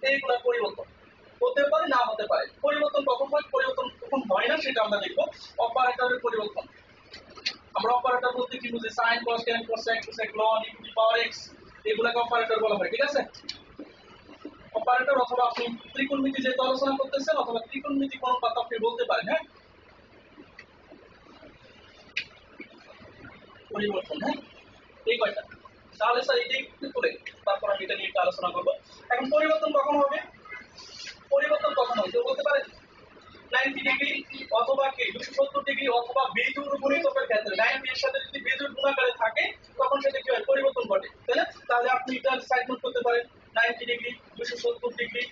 এইগুলা পরিবর্তন হতে পারে, না হতে পারে। পরিবর্তন কখন হয়, পরিবর্তন কখন হয় না সেটা আমরা দেখবো। অপারেটরের পরিবর্তন, আমরা অপারেটর বলতে কি বুঝি, sine cos tan cosec cosec লন e to the power x, এগুলাকে অপারেটর বলা হয়। ঠিক আছে, অপারেটর অথবা আপনি ত্রিকোণমিতি যেহেতু আলোচনা করতেছেন, অথবা ত্রিকোণমিতি কোন পাতা আপনি বলতে পারেন। হ্যাঁ, পরিবর্তন। হ্যাঁ, এই কয়টা। তাহলে স্যার এটাই একটু করে তারপর আমি এটা নিয়ে একটু আলোচনা করবো। এখন পরিবর্তন কখন হবে, পরিবর্তন কখন হয় কেউ বলতে পারে? 90 ডিগ্রি অথবা কি 270 ডিগ্রি অথবা বিজোড় গুণিতকের ক্ষেত্রে 90 এর সাথে যদি বিজোড় গুণাকারে থাকে তখন সেটা কি হয়, পরিবর্তন ঘটে, তাই না? তাহলে আপনি এটা সাইড নোট করতে পারেন, 90 ডিগ্রি 270 ডিগ্রি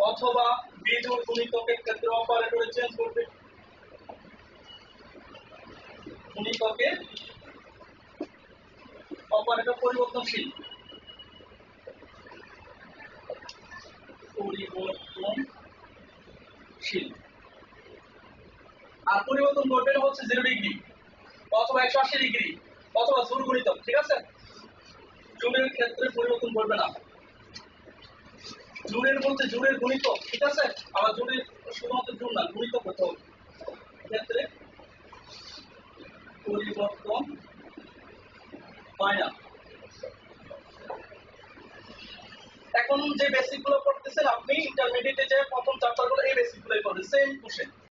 অথবা বিজোড় গুণিতকের ক্ষেত্রে অপারেটরে চেঞ্জ করবে, গুণিতকের অপারেটর পরিবর্তনশীল, পরিবর্তনশীল। আর পরিবর্তন ঘটবে না হচ্ছে 0 ডিগ্রি অথবা 180 ডিগ্রি অথবা জোড় গুণিতক। ঠিক আছে, জোড়ের ক্ষেত্রে পরিবর্তন ঘটবে না। জোড়ের বলতে জোড়ের গুণিতক। ঠিক আছে, আবার জোড়ের শুধুমাত্র জোড় না, গুণিতক হতে হবে, ক্ষেত্রে পরিবর্তন হয় না। এখন যে বেসিক গুলো পড়তেছেন আপনি ইন্টারমিডিয়েটে যে প্রথম চ্যাপ্টার গুলো, এই বেসিক গুলোই পড়বেন, সেম কোশ্চেন।